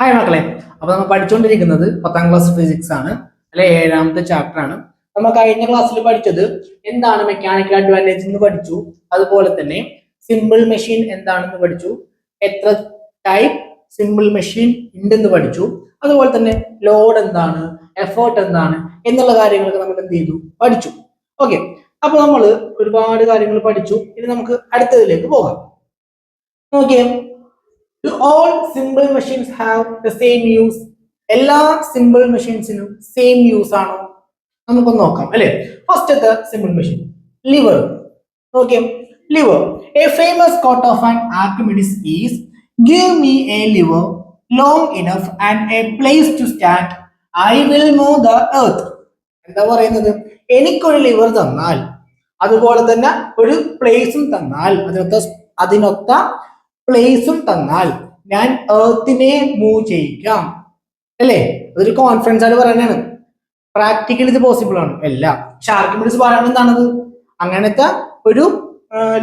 Hi മക്കളെ, അപ്പൊ നമ്മൾ പഠിച്ചുകൊണ്ടിരിക്കുന്നത് 10ാം ക്ലാസ് ഫിസിക്സ് ആണ്, അല്ലെ 7ാമത്തെ ചാപ്റ്റർ ആണ്. നമ്മൾ കഴിഞ്ഞ ക്ലാസ്സിൽ പഠിച്ചത് എന്താണ് മെക്കാനിക്കൽ അഡ്വാൻറ്റേജ് എന്ന് പഠിച്ചു. അതുപോലെ തന്നെ സിമ്പിൾ മെഷീൻ എന്താണെന്ന് പഠിച്ചു, എത്ര ടൈപ്പ് സിമ്പിൾ മെഷീൻ ഉണ്ടെന്ന് പഠിച്ചു. അതുപോലെ തന്നെ ലോഡ് എന്താണ്, എഫേർട്ട് എന്താണ് എന്നുള്ള കാര്യങ്ങളൊക്കെ നമ്മൾ എന്ത് ചെയ്തു, പഠിച്ചു. ഓക്കെ, അപ്പൊ നമ്മൾ ഒരുപാട് കാര്യങ്ങൾ പഠിച്ചു. ഇനി നമുക്ക് അടുത്തതിലേക്ക് പോകാം. നോക്കിയേ, Do all simple machines have the same use? എല്ലാ സിമ്പിൾ മെഷീൻസിനും സെയിം യൂസ് ആണോ? നമുക്കൊന്ന് നോക്കാം അല്ലെ. ഫസ്റ്റത്തെ simple machine lever. Okay, lever. A famous quote of an Archimedes is give me a lever long enough and a place to stand, I will move the earth. എന്താ പറയുന്നത്? എനിക്കൊരു liver തന്നാൽ, അതുപോലെ തന്നെ ഒരു പ്ലേസും തന്നാൽ, അതിനൊത്ത പ്ലേസും തന്നാൽ ഞാൻ എർത്തിനെ മൂവ് ചെയ്യിക്കാം അല്ലേ. അതൊരു കോൺഫിഡൻസ് ആയിട്ട് പറയുന്നതാണ്. പ്രാക്ടിക്കലി ഇത് പോസിബിൾ ആണ് അല്ല. പക്ഷെ ആർക്കിമിഡിസ് പറയുന്നത് എന്താണത്? അങ്ങനത്തെ ഒരു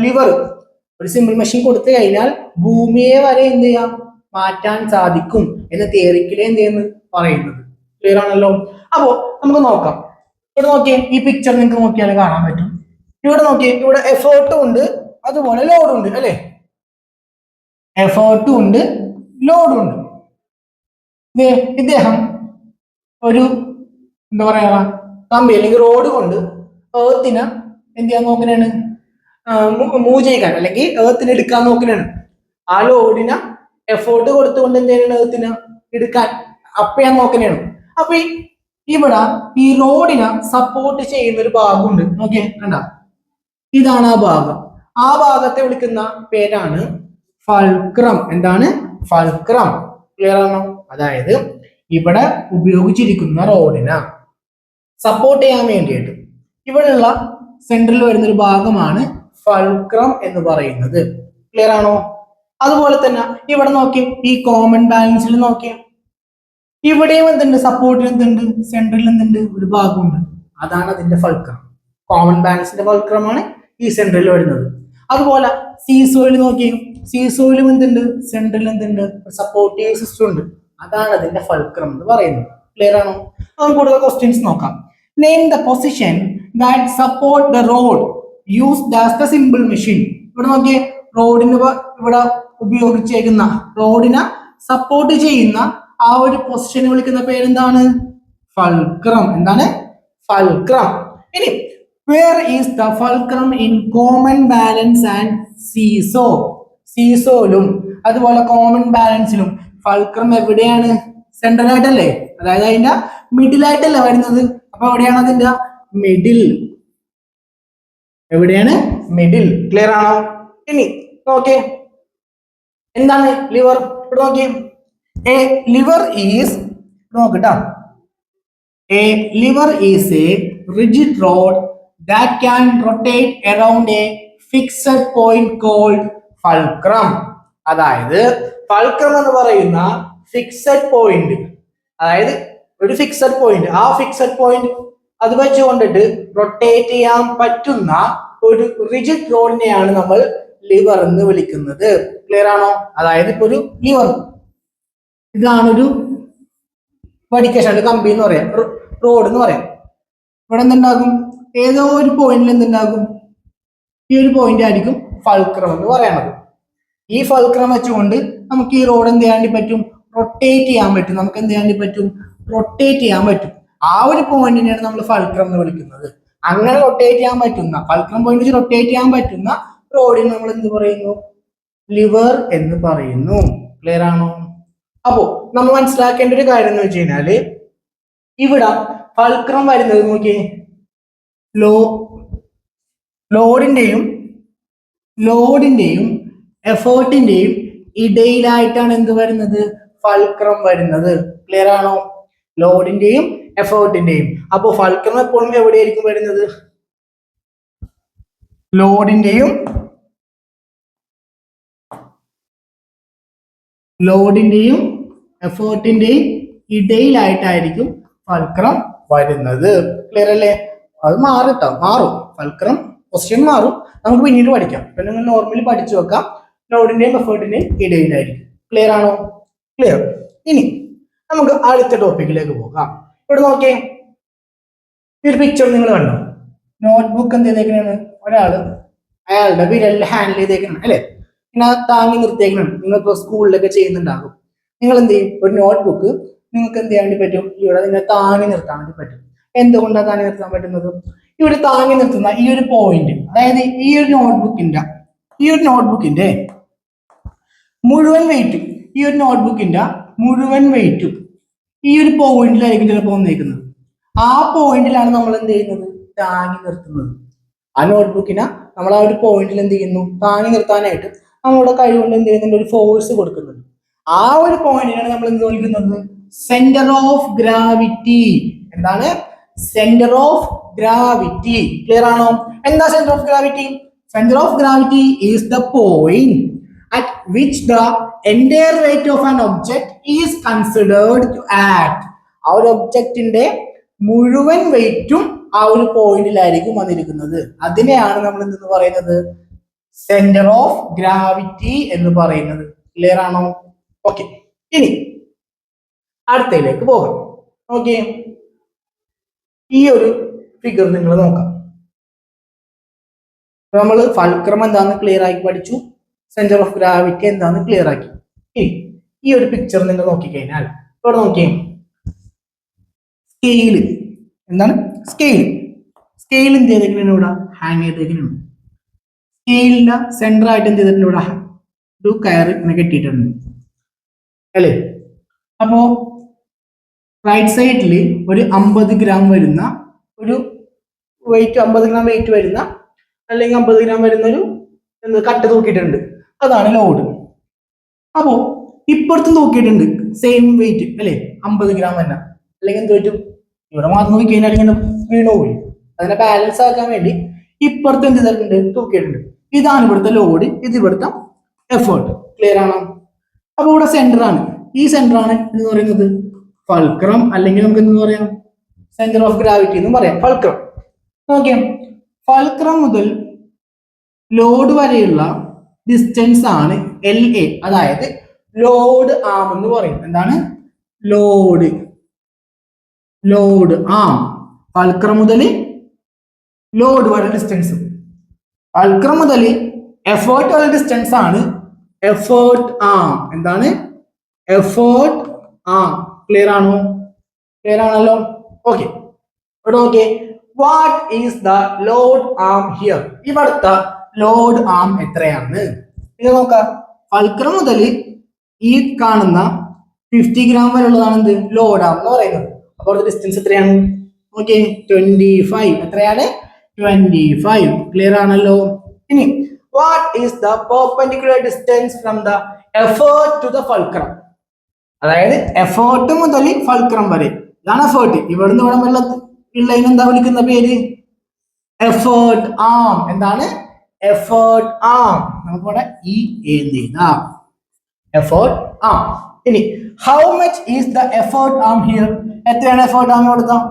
ലിവർ, ഒരു സിമ്പിൾ മെഷീൻ കൊടുത്തു കഴിഞ്ഞാൽ ഭൂമിയെ വരെ എന്ത് ചെയ്യാം, മാറ്റാൻ സാധിക്കും എന്ന തിയറിക്കലേ എന്ത് ചെയ്യുന്നു പറയുന്നത്. ക്ലിയർ ആണല്ലോ. അപ്പോ നമുക്ക് നോക്കാം. ഇവിടെ നോക്കിയേ, ഈ പിക്ചർ നിങ്ങൾക്ക് നോക്കിയാൽ കാണാൻ പറ്റും. ഇവിടെ നോക്കിയേ, ഇവിടെ എഫേർട്ടും ഉണ്ട്, അതുപോലെ ലോഡും ഉണ്ട് അല്ലേ. എഫേർട്ടും ഉണ്ട്, ലോഡും ഉണ്ട്. ഇദ്ദേഹം ഒരു എന്താ പറയാ കമ്പി അല്ലെങ്കിൽ റോഡ് കൊണ്ട് ഏർത്തിനെ എന്ത് ചെയ്യാൻ നോക്കണാണ്, മൂവ് ചെയ്യാൻ അല്ലെങ്കിൽ ഏർത്തിനെ എടുക്കാൻ നോക്കണാണ്. ആ ലോഡിനെ എഫേർട്ട് കൊടുത്തുകൊണ്ട് എന്ത് ചെയ്യണം, ഏർത്തിനെ എടുക്കാൻ അപ്പ് ചെയ്യാൻ നോക്കണാണ്. അപ്പൊ ഇവിടെ ഈ റോഡിനെ സപ്പോർട്ട് ചെയ്യുന്ന ഒരു ഭാഗമുണ്ട്. നോക്കിയേ, കണ്ട, ഇതാണ് ആ ഭാഗം. ആ ഭാഗത്തെ വിളിക്കുന്ന പേരാണ് ഫൾക്രം. എന്താണ്? ഫൾക്രം. ക്ലിയർ ആണോ? അതായത് ഇവിടെ ഉപയോഗിച്ചിരിക്കുന്ന റോഡിനെ സപ്പോർട്ട് ചെയ്യാൻ വേണ്ടിയിട്ട് ഇവിടെയുള്ള സെന്ററിൽ വരുന്ന ഒരു ഭാഗമാണ് ഫൾക്രം എന്ന് പറയുന്നത്. ക്ലിയർ ആണോ? അതുപോലെ തന്നെ ഇവിടെ നോക്കി, ഈ കോമൺ ബാലൻസിൽ നോക്കിയ ഇവിടെയും എന്തുണ്ട്, സപ്പോർട്ടിൽ എന്തുണ്ട്, സെന്ററിൽ എന്തുണ്ട്, ഒരു ഭാഗമുണ്ട്. അതാണ് അതിന്റെ ഫൾക്രം. കോമൺ ബാലൻസിന്റെ ഫൾക്രമാണ് ഈ സെന്ററിൽ വരുന്നത്. അതുപോലെ സീസോയിൽ നോക്കി, സീസോയിലും എന്തുണ്ട്, സെൻട്രൽ എന്തുണ്ട്, സപ്പോർട്ടീവ് സിസ്റ്റം ഉണ്ട്. അതാണ് അതിന്റെ ഫൾക്രം എന്ന് പറയുന്നത്. ക്ലിയർ ആണോ? നമുക്ക് കൂടുതൽ ക്വസ്റ്റ്യൻസ് നോക്കാം. Name the position that support the road used as the simple machine. ഇവിടെ നോക്കിയേ, റോഡിന് ഇവിടെ ഉപയോഗിച്ചേക്കുന്ന റോഡിനെ സപ്പോർട്ട് ചെയ്യുന്ന ആ ഒരു പൊസിഷനെ വിളിക്കുന്ന പേരെന്താണ്? ഫൾക്രം. എന്താണ്? ഫൾക്രം. ഇനി where is the fulcrum in common balance and seesaw? സീസോയിലും അതുപോലെ കോമൺ ബാലൻസിലും ഫൾക്രം എവിടെയാണ്? സെൻട്രൽ ആയിട്ടല്ലേ, അതായത് അതിന്റെ മിഡിൽ ആയിട്ടല്ലേ വരുന്നത്. അപ്പൊ എവിടെയാണ് അതിന്റെ മിഡിൽ? എവിടെയാണ്? മിഡിൽ. ക്ലിയർ ആണോ? ഇനി നോക്കേ, എന്താണ് ലിവർ? ഇവിടെ നോക്കിയേ, എ ലിവർ ഈസ്, നോക്കട്ടാ, a lever is a rigid rod that can rotate around a fixed point called fulcrum. അതായത് ഫൾക്രം എന്ന് പറയുന്ന ഫിക്സഡ് പോയിന്റ്, അതായത് ഒരു ഫിക്സഡ് പോയിന്റ്, ആ ഫിക്സഡ് പോയിന്റ് അത് വെച്ചുകൊണ്ടിട്ട് റൊട്ടേറ്റ് ചെയ്യാൻ പറ്റുന്ന ഒരു റിജിഡ് റോഡിനെയാണ് നമ്മൾ ലിവർ എന്ന് വിളിക്കുന്നത്. ക്ലിയർ ആണോ? അതായത് ഇപ്പൊ ഒരു ലിവർ, ഇതാണൊരു വടിക്കേഷൻ, കമ്പി എന്ന് പറയാം, റോഡ് എന്ന് പറയാം. ഇവിടെ എന്തുണ്ടാകും, ഏതോ ഒരു പോയിന്റിൽ എന്തുണ്ടാകും, ഈ ഒരു പോയിന്റ് ആയിരിക്കും ഫൾക്രം എന്ന് പറയുന്നത്. ഈ ഫൾക്രം വെച്ചുകൊണ്ട് നമുക്ക് ഈ റോഡ് എന്ത് ചെയ്യാൻ പറ്റും, റൊട്ടേറ്റ് ചെയ്യാൻ പറ്റും. നമുക്ക് എന്ത് ചെയ്യാൻ പറ്റും, റൊട്ടേറ്റ് ചെയ്യാൻ പറ്റും. ആ ഒരു പോയിന്റിനെയാണ് നമ്മൾ ഫൾക്രം എന്ന് വിളിക്കുന്നത്. അങ്ങനെ റൊട്ടേറ്റ് ചെയ്യാൻ പറ്റുന്ന, ഫൾക്രം പോയിന്റ് വെച്ച് റൊട്ടേറ്റ് ചെയ്യാൻ പറ്റുന്ന റോഡിന് നമ്മൾ എന്ത് പറയുന്നു, ലിവർ എന്ന് പറയുന്നു. ക്ലിയർ ആണോ? അപ്പോ നമ്മൾ മനസ്സിലാക്കേണ്ട ഒരു കാര്യം എന്ന് വെച്ച് കഴിഞ്ഞാല്, ഇവിടെ ഫൾക്രം വരുന്നത് നോക്കിയേ, ലോഡിന്റെയും എഫേർട്ടിന്റെയും ഇടയിലായിട്ടാണ് എന്ത് വരുന്നത്, ഫൾക്രം വരുന്നത്. ക്ലിയർ ആണോ? ലോഡിന്റെയും എഫേർട്ടിന്റെയും. അപ്പോ ഫൾക്രം എപ്പോഴും എവിടെയായിരിക്കും വരുന്നത്? ലോഡിന്റെയും എഫേർട്ടിന്റെയും ഇടയിലായിട്ടായിരിക്കും ഫൾക്രം വരുന്നത്. ക്ലിയർ അല്ലേ? അത് മാറും. ഫൾക്രം ക്വസ്റ്റ്യൻ മാറും, നമുക്ക് പിന്നീട് പഠിക്കാം. ഇപ്പൊ നിങ്ങൾ നോർമലി പഠിച്ചു വെക്കാം, ലോഡിന്റെയും എഫേർട്ടിന്റെയും ഇടയിലായിരിക്കും. ക്ലിയർ ആണോ? ക്ലിയർ. ഇനി നമുക്ക് അടുത്ത ടോപ്പിക്കിലേക്ക് പോകാം. ഇവിടെ നോക്കിയേ, ഈ ഒരു പിക്ചർ നിങ്ങൾ കണ്ടോ? നോട്ട്ബുക്ക് എന്ത് ചെയ്തേക്കാണ്? ഒരാള് അയാളുടെ വിരലിൽ ഹാൻഡിൽ ചെയ്തേക്കണം അല്ലെ, ഇങ്ങനെ താങ്ങി നിർത്തിയേക്കണം. നിങ്ങളിപ്പോ സ്കൂളിലൊക്കെ ചെയ്യുന്നുണ്ടാകും. നിങ്ങൾ എന്ത് ചെയ്യും? ഒരു നോട്ട്ബുക്ക് നിങ്ങൾക്ക് എന്ത് ചെയ്യാൻ വേണ്ടി പറ്റും? ഇവിടെ നിങ്ങൾ താങ്ങി നിർത്താൻ വേണ്ടി പറ്റും. എന്തുകൊണ്ടാണ് താങ്ങി നിർത്താൻ പറ്റുന്നത്? ഇവിടെ താങ്ങി നിർത്തുന്ന ഈ ഒരു പോയിന്റ്, അതായത് ഈ ഒരു നോട്ട്ബുക്കിന്റെ മുഴുവൻ വെയിറ്റും ഈ ഒരു പോയിന്റിലായിരിക്കും ചിലപ്പോൾ വന്നേക്കുന്നത്. ആ പോയിന്റിലാണ് നമ്മൾ എന്ത് ചെയ്യുന്നത്? താങ്ങി നിർത്തുന്നത്. ആ നോട്ട്ബുക്കിനെ നമ്മൾ ആ ഒരു പോയിന്റിൽ എന്ത് ചെയ്യുന്നു? താങ്ങി നിർത്താനായിട്ട് നമ്മളുടെ കൈ കൊണ്ട് എന്ത് ചെയ്യുന്നുണ്ട്? ഒരു ഫോഴ്സ് കൊടുക്കുന്നുണ്ട്. ആ ഒരു പോയിന്റിനാണ് നമ്മൾ എന്ത് വിളിക്കുന്നത്? Centre of gravity. എന്താണ്? Centre of gravity. ക്ലിയർ ആണോ? എന്താ centre of gravity? Centre of gravity is the point at which the entire weight of an object is considered to act. ആ ഒരു ഒബ്ജക്റ്റിന്റെ മുഴുവൻ വെയിറ്റും ആ ഒരു പോയിന്റിലായിരിക്കും വന്നിരിക്കുന്നത്. അതിനെയാണ് നമ്മൾ എന്തെന്ന് പറയുന്നത്? സെന്റർ ഓഫ് ഗ്രാവിറ്റി എന്ന് പറയുന്നത്. ക്ലിയർ ആണോ? ഓക്കെ, ഇനി അടുത്തയിലേക്ക് പോകാം. ഓക്കെ, ഈ ഒരു ഫിഗർ നിങ്ങൾ നോക്കാം. നമ്മൾ ഫൾക്രം എന്താണെന്ന് ക്ലിയർ ആക്കി പഠിച്ചു, സെന്റർ ഓഫ് ഗ്രാവിറ്റി എന്താണെന്ന് ക്ലിയർ ആക്കി. ഇനി ഈ ഒരു പിക്ചർ നിങ്ങൾ നോക്കിക്കഴിഞ്ഞാൽ ഇവിടെ നോക്കിയേ, സ്കെയില് എന്താണ്? സ്കെയിൽ എന്ത് ചെയ്തേക്കാണ്? ഇവിടെ ഹാങ് ചെയ്തേക്കുന്നുണ്ട്. സ്കെയിലിന്റെ സെന്റർ ആയിട്ട് എന്ത് ചെയ്തിട്ടുണ്ട്? ഇവിടെ ഒരു കയറ് ഇങ്ങനെ കെട്ടിയിട്ടുണ്ട് അല്ലേ. അപ്പോ റൈറ്റ് സൈഡിൽ ഒരു 50 ഗ്രാം വരുന്ന ഒരു വെയിറ്റ്, 50 ഗ്രാം വെയിറ്റ് വരുന്ന അല്ലെങ്കിൽ 50 ഗ്രാം വരുന്ന ഒരു കട്ട് തൂക്കിയിട്ടുണ്ട്. അതാണ് ലോഡ്. അപ്പോ ഇപ്പുറത്തും തൂക്കിയിട്ടുണ്ട് സെയിം വെയിറ്റ് അല്ലെ, 50 ഗ്രാം തന്നെ. അല്ലെങ്കിൽ എന്ത് പറ്റും? ഇവിടെ മാത്രം നോക്കി കഴിഞ്ഞാൽ ഇങ്ങനെ വീണു പോയി. അതിനെ ബാലൻസ് ആക്കാൻ വേണ്ടി ഇപ്പുറത്ത് എന്ത് ചെയ്തിട്ടുണ്ട്? തൂക്കിയിട്ടുണ്ട്. ഇതാണ് ഇവിടുത്തെ ലോഡ്, ഇത് ഇവിടുത്തെ എഫേർട്ട്. ക്ലിയർ ആണോ? അപ്പൊ ഇവിടെ സെന്റർ ആണ്. ഈ സെന്റർ ആണ് എന്ന് പറയുന്നത് ഫൾക്രം, അല്ലെങ്കിൽ നമുക്ക് എന്തെന്ന് പറയാം? സെന്റർ ഓഫ് ഗ്രാവിറ്റി എന്നും പറയാം. ഫൾക്രം. നോക്കിയാ, ഫൾക്രം മുതൽ ലോഡ് വരെയുള്ള ഡിസ്റ്റൻസ് ആണ് LA, അതായത് ലോഡ് ആം എന്ന് പറയും. എന്താണ്? Load arm. ഫൾക്രം മുതൽ ലോഡ് വരെ ഡിസ്റ്റൻസ്. ഫൾക്രം മുതൽ എഫേർട്ട് വരെ ഡിസ്റ്റൻസ് ആണ് എഫേർട്ട് ആം. എന്താണ്? Effort arm. ക്ലിയർ ആണോ? ക്ലിയർ ആണല്ലോ? ഓക്കെ, ഇവിടെ okay. What is the load arm here? ഇവിടുത്തെ ലോഡ് ആം എത്രയാണ്? ഇത് നോക്കാം. ഫൾക്രം മുതൽ ഈ കാണുന്ന 50 ഗ്രാം വരെ ഉള്ളതാണ് എന്ത്? ലോഡ് ആം എന്ന് പറയുന്നത്. അപ്പോൾ ഡിസ്റ്റൻസ് എത്രയാണ്? ഓക്കെ, 25. എത്രയാണ്? 25. ക്ലിയർ ആണല്ലോ? ഇനി what is the perpendicular distance from the effort to the fulcrum? അതായത് എഫേർട്ട് മുതൽ ഫൾക്രം വരെ, ഇതാണ് എഫേർട്ട്. ഇവിടുന്ന് ഇവിടെ ഉള്ളതിന് എന്താ വിളിക്കുന്ന പേര്? Effort arm. എന്താണ്? Effort arm. നമുക്കിവിടെ ഈ എഴുതാം, എഫേർട്ട് ആം. ഇനി how much is the effort arm here? എത്രയാണ് എഫേർട്ട് ആം കൊടുത്താം?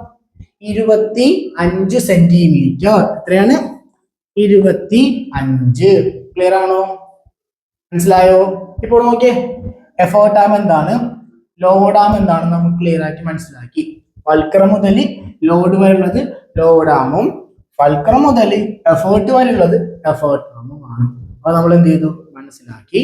25 സെന്റിമീറ്റർ. എത്രയാണ്? 25. ക്ലിയർ ആണോ? മനസ്സിലായോ? ഇപ്പോൾ നോക്കിയേ, എഫേർട്ട് ആം എന്താണ്, ലോഡ് ആം എന്താണ് നമുക്ക് ക്ലിയർ ആയിട്ട് മനസ്സിലാക്കി. ഫൾക്രം മുതൽ ലോഡ് വരെയുള്ളത് ലോഡ് ആമും, ഫൾക്രം മുതൽ എഫേർട്ട് വരെയുള്ളത് എഫേർട്ട് ആമുമാണ്. അപ്പൊ നമ്മൾ എന്ത് ചെയ്തു? മനസ്സിലാക്കി.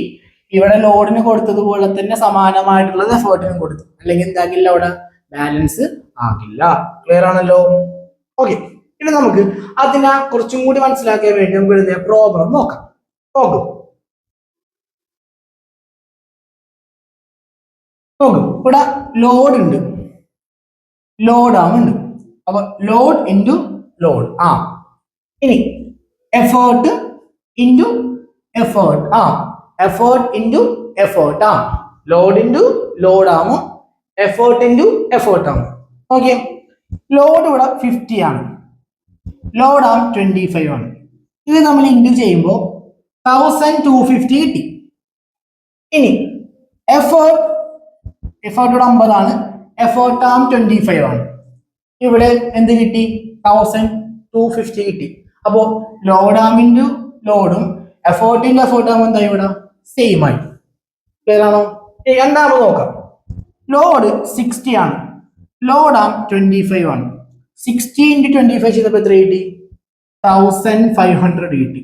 ഇവിടെ ലോഡിന് കൊടുത്തതുപോലെ തന്നെ സമാനമായിട്ടുള്ളത് എഫേർട്ടിനും കൊടുത്തു, അല്ലെങ്കിൽ എന്താകില്ല? അവിടെ ബാലൻസ് ആകില്ല. ക്ലിയർ ആണല്ലോ? ഓക്കെ, ഇനി നമുക്ക് അതിനെ കുറച്ചും കൂടി മനസ്സിലാക്കാൻ വേണ്ടി നമുക്ക് എഴുതിയ പ്രോബ്ലം നോക്കാം. നോക്കൂ, ഇവിടെ ലോഡ് ഉണ്ട്, ലോഡ് ആം ഉണ്ട്. അപ്പൊ ലോഡ് ഇൻറ്റു ലോഡ് ആം. ഇനി effort into effort arm, effort into effort arm, load into load ആമും, എഫേർട്ട് ഇൻറ്റു എഫേർട്ട് ആമും. ഓക്കെ, ലോഡ് ഇവിടെ 50 ആണ്, ലോഡ് ആം 25 ആണ്. ഇത് നമ്മൾ ഇൻറ്റു ചെയ്യുമ്പോൾ 1250 കിട്ടി. ഇനി എഫേർട്ട് ഇവിടെ 50 ആണ്, എഫേർട്ട് ആം 25 ആണ്. ഇവിടെ എന്ത് കിട്ടി? 1250 കിട്ടി. അപ്പോ ലോഡ് ആമിന്റെ ലോഡും എഫേർട്ടിന്റെ എഫേർട്ട് ആകുമ്പോൾ എന്താ ഇവിടെ സെയിം ആയി. ക്ലിയർ ആണോ? രണ്ടാമത് നോക്കാം. ലോഡ് 60 ആണ്, ലോഡ് ആം 25 ആണ്. 60 × 25 ചെയ്തപ്പോൾ എത്ര കിട്ടി? 1500 കിട്ടി.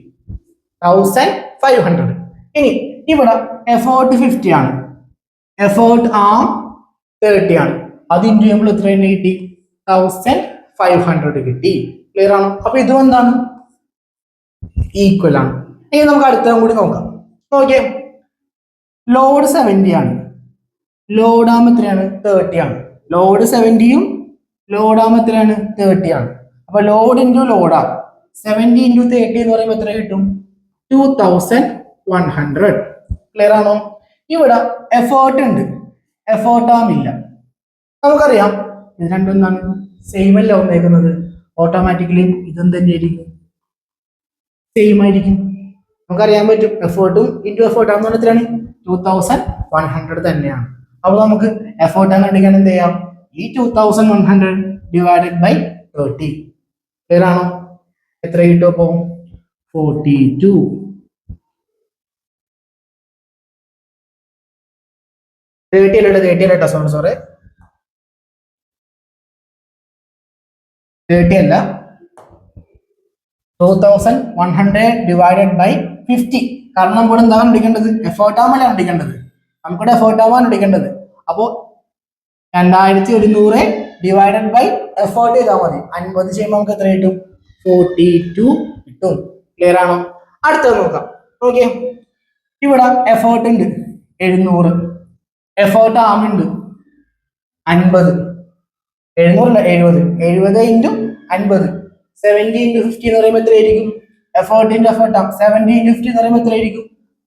1500. ഇനി ഇവിടെ എഫേർട്ട് 50 ആണ്, എഫേർട്ട് ആം 30 ആണ്. അത് ഇൻറ്റു ചെയ്യുമ്പോൾ എത്ര തന്നെ കിട്ടി? 1500 കിട്ടി. ക്ലിയർ ആണോ? അപ്പൊ ഇതും എന്താണ്? ഈക്വൽ ആണ്. ഇനി നമുക്ക് അടുത്തതും കൂടി നോക്കാം. നോക്കിയേ, ലോഡ് 70 ആണ്, ലോഡ് ആം എത്രയാണ്? 30 ആണ്. ലോഡ് 70യും ലോഡ് ആം എത്രയാണ്? 30 ആണ്. അപ്പൊ ലോഡ് ഇൻറ്റു ലോഡ് ആം 70 × 30 എന്ന് പറയുമ്പോൾ എത്ര കിട്ടും? 2100. ക്ലിയർ ആണോ? ഇവിടെ എഫേർട്ട് ഉണ്ട്, എഫേർട്ട് ആം ഇല്ല. നമുക്കറിയാം ഇത് രണ്ടും എന്താണ്? സെയിം അല്ല വന്നേക്കുന്നത്. ഓട്ടോമാറ്റിക്കലി ഇതും തന്നെ ആയിരിക്കും, സെയിം ആയിരിക്കും. നമുക്കറിയാൻ പറ്റും എഫേർട്ടും ഇൻറ്റു എഫേർട്ട് ആം എത്രയാണ്? 2100 തന്നെയാണ്. അപ്പൊ നമുക്ക് എഫേർട്ട് ആം കണ്ടിക്കാൻ എന്ത് ചെയ്യാം? ഈ 2100 ഡിവൈഡഡ് ബൈ 30. ക്ലിയർ ആണോ? എത്ര കിട്ടും അപ്പോ? 42. സോറി 30 അല്ല, 2100 ഡിവൈഡഡ് ബൈ 50. കാരണം നമ്മൾ എന്താ കണ്ടുപിടിക്കേണ്ടത്? എഫേർട്ട് ആമല്ല കണ്ടുപിടിക്കേണ്ടത്, നമുക്കിവിടെ എഫേർട്ട് ആമാണ് കണ്ടുപിടിക്കേണ്ടത്. അപ്പോ 2100 ഡിവൈഡഡ് ബൈ എഫേർട്ട് ചെയ്താൽ മതി. 50 ചെയ്യുമ്പോൾ നമുക്ക് എത്ര കിട്ടും? 42 കിട്ടും. ക്ലിയർ ആണോ? അടുത്തത് നോക്കാം. ഓക്കെ, ഇവിടെ എഫേർട്ട് ഉണ്ട് 700, എഫേർട്ട് ആം ഉണ്ട് 50. 700 അല്ല 70 × 50. 70 × 50 എന്ന് പറയുമ്പോൾ എത്രയായിരിക്കും? എഫേർട്ട് ഇൻറ്റു എഫേർട്ട് ആം 70 × 50 എന്ന് പറയുമ്പോൾ എത്രയായിരിക്കും?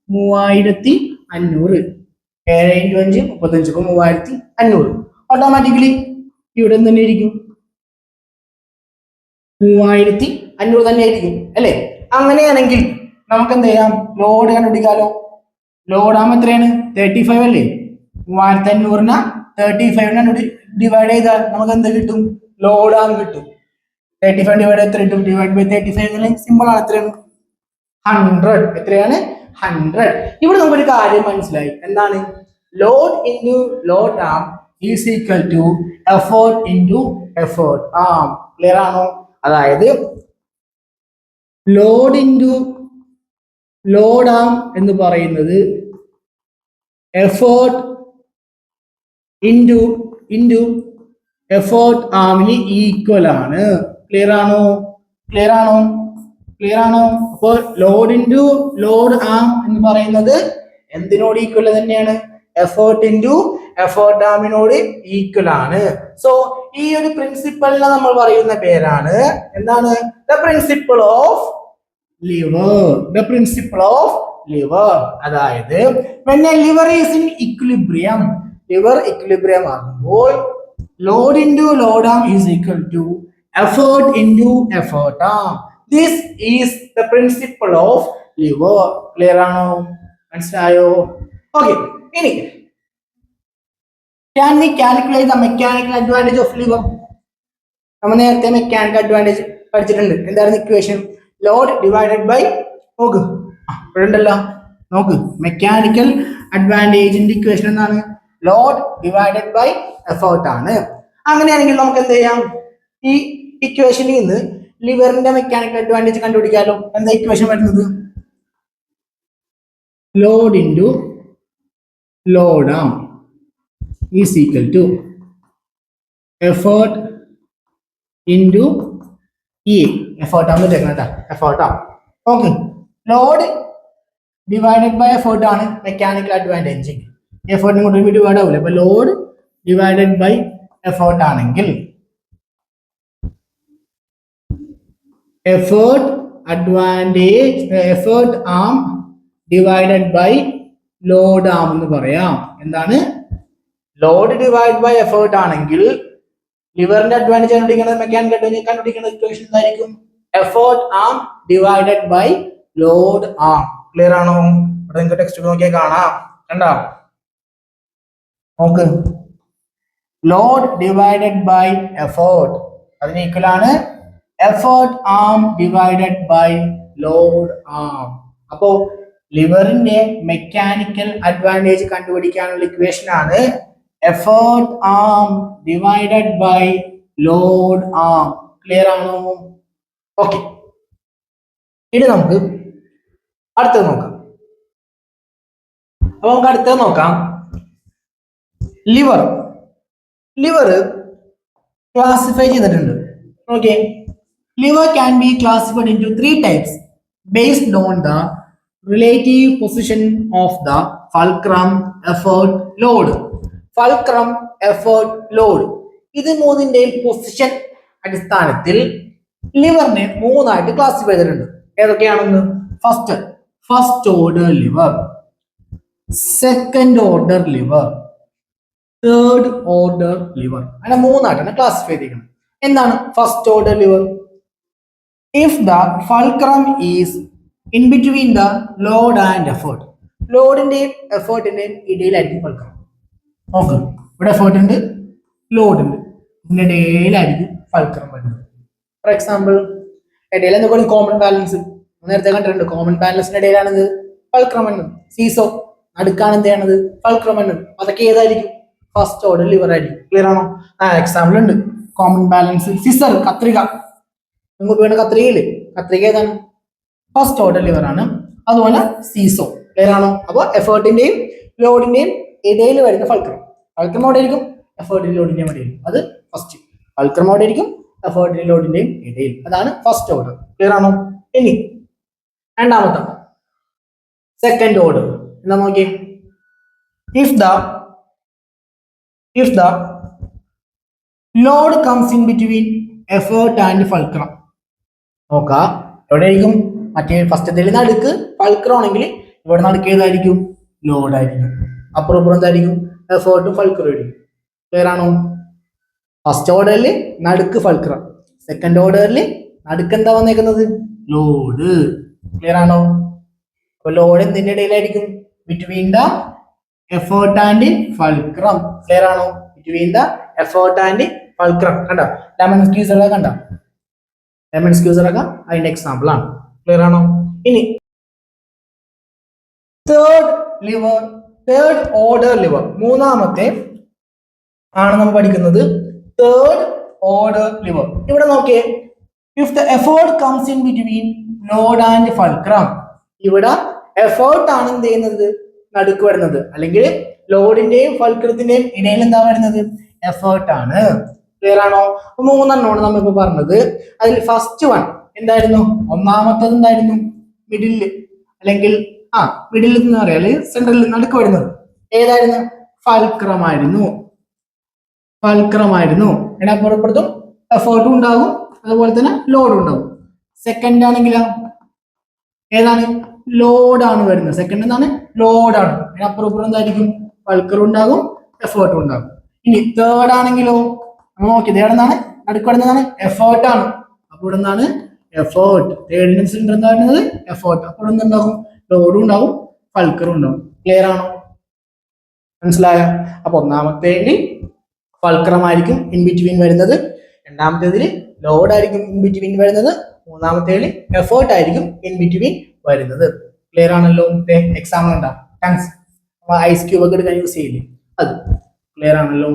3500. 7 × 5 35, 3500. ഓട്ടോമാറ്റിക്കലി ഇവിടെ തന്നെ ആയിരിക്കും 3500 തന്നെ ആയിരിക്കും അല്ലേ? അങ്ങനെയാണെങ്കിൽ നമുക്ക് എന്ത് ചെയ്യാം? ലോഡ് കണ്ടുപിടിക്കാലോ. ലോഡ് ആം എത്രയാണ്? 35 അല്ലേ? 3500 35 ഡിവൈഡ് ചെയ്താൽ നമുക്ക് എന്ത് കിട്ടും? ലോഡ് ആം കിട്ടും. 35 ഡിവൈഡ് എത്ര കിട്ടും? ഡിവൈഡ് ബൈ 35 സിമ്പിൾ ആണ്. എത്രയാണ്? 100. എത്രയാണ്? 100. ഇവിടെ നമുക്കൊരു കാര്യം മനസ്സിലായി. എന്താണ്? Load into load arm is equal to effort into effort arm. Clear ആണോ? അതായത് ലോഡ് ഇൻറ്റു ലോഡ് ആം എന്ന് പറയുന്നത് എഫേർട്ട് ഇൻറ്റു എഫേർട്ട് ആമിന് ഈക്വൽ ആണ്. ക്ലിയർ ആണോ? ക്ലിയർ ആണോ? ക്ലിയർ ആണോ? അപ്പോൾ ലോഡ് ഇൻറ്റു ലോഡ് ആം എന്ന് പറയുന്നത് എന്തിനോട് ഈക്വൽ തന്നെയാണ്? എഫേർട്ട് ഇൻറ്റു എഫേർട്ട് ആമിനോട് ഈക്വൽ ആണ്. സോ ഈ ഒരു പ്രിൻസിപ്പളിനെ നമ്മൾ പറയുന്ന പേരാണ് എന്താണ്? The principle of lever. The principle of lever. അതായത് when a liver is in equilibrium, liver equilibrium ആകുമ്പോൾ load into load arm is equal to effort into effort arm. This is the principle of liver. Clear ആണോ? മനസ്സിലായോ? Okay. ഇനി can we calculate the mechanical advantage of liver? നമ്മൾ നേരത്തെ mechanical advantage പഠിച്ചിട്ടുണ്ട്. എന്തായിരുന്നു equation? Load divided by, നോക്ക് ഉണ്ടല്ലോ, നോക്ക്, മെക്കാനിക്കൽ അഡ്വാൻറ്റേജിന്റെ ഇക്വേഷൻ എന്താണ്? ലോഡ് ഡിവൈഡഡ് ബൈ എഫേർട്ട് ആണ്. അങ്ങനെയാണെങ്കിൽ നമുക്ക് എന്ത് ചെയ്യാം? ഈ ഇക്വേഷനിൽ നിന്ന് ലിവറിന്റെ മെക്കാനിക്കൽ അഡ്വാൻറ്റേജ് കണ്ടുപിടിക്കാമല്ലോ. എന്താ ഇക്വേഷൻ വരുന്നത്? Load into load arm is equal to effort into E. Effort arm കേട്ടോ, effort arm. Okay, load divided by effort ആണ് മെക്കാനിക്കൽ അഡ്വാൻറ്റേജ്. എഫേർട്ടിനെ കൊണ്ട് ഡിവൈഡ് ആവില്ല. അപ്പൊ ലോഡ് ഡിവൈഡഡ് ബൈ എഫേർട്ട് ആണെങ്കിൽ effort advantage effort arm divided by load arm എന്ന് പറയാം. എന്താണ്? ലോഡ് ഡിവൈഡ് ബൈ എഫേർട്ട് ആണെങ്കിൽ ലിവറിന്റെ അഡ്വാൻറ്റേജ് കണ്ടുപിടിക്കുന്നത്, മെക്കാനിക്കൽ അഡ്വാൻറ്റേജ് കണ്ടുപിടിക്കുന്ന ഇക്വേഷൻ എന്തായിരിക്കും? Effort arm divided by load arm. Clear ആണോ? ഇവിടെ നിങ്ങൾക്ക് ടെക്സ്റ്റ് നോക്കിയാൽ കാണാം. കണ്ടോ? നോക്ക്, ലോഡ് ഡിവൈഡഡ് ബൈ എഫേർട്ട് അതിന് ഈക്വൽ ആണ് effort arm divided by load arm. അപ്പോ ലിവറിന്റെ മെക്കാനിക്കൽ അഡ്വാൻറ്റേജ് കണ്ടുപിടിക്കാനുള്ള ഇക്വേഷൻ ആണ് effort arm divided by load arm. Clear ആണോ? ഓക്കെ, ഇനി നമുക്ക് അടുത്തത് നോക്കാം. അപ്പൊ നമുക്ക് അടുത്തത് നോക്കാം. ലിവർ. ലിവർ ക്ലാസിഫൈ ചെയ്തിട്ടുണ്ട്. Okay, liver can be classified into three types based on the relative position of the fulcrum, effort, load. Fulcrum, effort, load. ഇത് മൂന്നിന്റെയും പൊസിഷൻ അടിസ്ഥാനത്തിൽ ലിവറിനെ മൂന്നായിട്ട് ക്ലാസിഫൈ ചെയ്തിട്ടുണ്ട്. ഏതൊക്കെയാണെന്ന്? First order liver, second order lever, third order lever. അങ്ങനെ മൂന്നായിട്ടാണ് classify ചെയ്തിരിക്കുന്നത്. എന്താണ് first order liver? If the fulcrum is in between the load and effort. ലോഡിന്റെയും എഫേർട്ടിന്റെയും ഇടയിലായിരിക്കും ഫൾക്രം. നോക്ക്, ഇവിടെ എഫേർട്ട് ഉണ്ട്, ലോഡ് ഉണ്ട്, ഇതിന്റെ ഇടയിലായിരിക്കും ഫൾക്രം വരുന്നത്. ഫോർ എക്സാമ്പിൾ, ഇടയിൽ എന്തൊക്കെയാണ്? Common balance. നേരത്തെ കണ്ടിട്ടുണ്ട്. കോമൺ ബാലൻസിന്റെ ഇടയിലാണിത് ഫൾക്രം എന്നത്. സീസോ നടുക്കാണ് എന്ത് ചെയ്യണത്? ഫൾക്രം എന്നത്. അതൊക്കെ ഏതായിരിക്കും? ഫസ്റ്റ് ഓർഡർ ലിവർ ആയിരിക്കും. ക്ലിയർ ആണോ? എക്സാമ്പിൾ ഉണ്ട്. കോമൺ ബാലൻസ്, സിസർ, കത്രിക. നിങ്ങൾക്ക് വേണ്ട കത്രികയില്, കത്രിക ഏതാണ്? ഫസ്റ്റ് ഓർഡർ ലിവർ ആണ്. അതുപോലെ സീസോ. ക്ലിയർ ആണോ? അപ്പൊ എഫേർട്ടിന്റെയും ലോഡിന്റെയും ഇടയിൽ വരുന്ന ഫൾക്രം. ഫൾക്രം അവിടെ ആയിരിക്കും, എഫേർട്ടിന്റെ ലോഡിന്റെയും ഇടയിൽ. അത് ഫസ്റ്റ്. ഫൾക്രം അവിടെ ആയിരിക്കും, എഫേർട്ടിന്റെ ലോഡിന്റെയും ഇടയിൽ. അതാണ് ഫസ്റ്റ് ഓർഡർ. ക്ലിയർ ആണോ? ഇനി രണ്ടാമത്തെ സെക്കൻഡ് ഓർഡർ എന്താ നോക്കിയേ. If the load comes in between effort and fulcrum. നോക്കാം, എവിടെയായിരിക്കും? മറ്റേ ഫസ്റ്റത്തിൽ നടുക്ക് ഫൾക്രം ആണെങ്കിൽ ഇവിടെ നടുക്ക് ഏതായിരിക്കും? ലോഡായിരിക്കും. അപ്പുറം ഇപ്പുറം എന്തായിരിക്കും? എഫേർട്ടും ഫൾക്രം ആയിരിക്കും. ക്ലിയർ ആണോ? ഫസ്റ്റ് ഓർഡറിൽ നടുക്ക് ഫൾക്രം, സെക്കൻഡ് ഓർഡറിൽ നടുക്ക് എന്താ വന്നേക്കുന്നത്? ലോഡ്. ക്ലിയർ ആണോ? അപ്പൊ ലോഡ് എന്തിന്റെ ഇടയിലായിരിക്കും? Between the effort and fulcrum. Clear ആണോ? Between the effort and fulcrum. കണ്ടോ? ലെമൺ സ്ക്വീസർ ഒക്കെ കണ്ടോ? ലെമൺ സ്ക്വീസർ ഒക്കെ അതിന്റെ എക്സാമ്പിൾ ആണ്. ക്ലിയർ ആണോ? ഇനി തേർഡ് ഓർഡർ ലിവർ, മൂന്നാമത്തെ ആണ് നമ്മൾ പഠിക്കുന്നത്. Third order lever. ഇവിടെ നോക്കിയേ, if the effort comes in between load and fulcrum. ഇവിടെ എഫേർട്ട് ആണ് എന്ത് ചെയ്യുന്നത്? നടുക്ക് വരുന്നത്. അല്ലെങ്കിൽ ലോഡിന്റെയും ഫൾക്രത്തിന്റെയും ഇടയിൽ എന്താ വരുന്നത്? എഫേർട്ട് ആണ്. ക്ലിയർ ആണോ? മൂന്നെണ്ണമാണ് നമ്മളിപ്പോ പറഞ്ഞത്. അതിൽ ഫസ്റ്റ് വൺ എന്തായിരുന്നു? ഒന്നാമത്തത് എന്തായിരുന്നു? മിഡില്, അല്ലെങ്കിൽ മിഡിൽ എന്ന് പറയാം, അല്ലെങ്കിൽ സെൻട്രലിൽ നടുക്ക് വരുന്നത് ഏതായിരുന്നു? ഫൾക്രമായിരുന്നു. അതിനപ്പുറത്തും എഫേർട്ടും ഉണ്ടാകും, അതുപോലെ തന്നെ ലോഡും ഉണ്ടാകും. സെക്കൻഡ് ആണെങ്കിലോ ഏതാണ്? ലോഡാണ് വരുന്നത്. സെക്കൻഡ് എന്താണ്? ലോഡാണ്. അതിനപ്പുറം എന്തായിരിക്കും? ഫൾക്രം ഉണ്ടാകും, എഫേർട്ടും ഉണ്ടാകും. ഇനി തേർഡ് ആണെങ്കിലോ നോക്കിയത് എവിടെന്നാണ്? നടുക്ക് വരുന്നതാണ് എഫേർട്ട് ആണ്. അപ്പൊ ഇവിടെ നിന്നാണ് എഫേർട്ട്. തേർഡിന്റെ സെന്റർ എന്താ വരുന്നത്? എഫേർട്ട്. അപ്പോൾ എന്തുണ്ടാകും? ലോഡും ഉണ്ടാവും, ഫൾക്രം ഉണ്ടാവും. ക്ലിയർ ആണോ? മനസ്സിലായോ? അപ്പൊ ഒന്നാമത്തേതിൽ ഫൾക്രമായിരിക്കും ഇൻ ബിറ്റ്വീൻ വരുന്നത്, രണ്ടാമത്തേതിൽ ലോഡായിരിക്കും ഇൻ ബിറ്റ്വീൻ വരുന്നത്, മൂന്നാമത്തേതിൽ എഫേർട്ട് ആയിരിക്കും ഇൻ ബിറ്റ്വീൻ വരുന്നത്. ക്ലിയർ ആണല്ലോ? എക്സാമ്പിൾ ഉണ്ടാവും. താങ്ക്സ്. ഐസ് ക്യൂബ് ഒക്കെ എടുക്കാൻ യൂസ് ചെയ്യില്ലേ? അത് ക്ലിയർ ആണല്ലോ?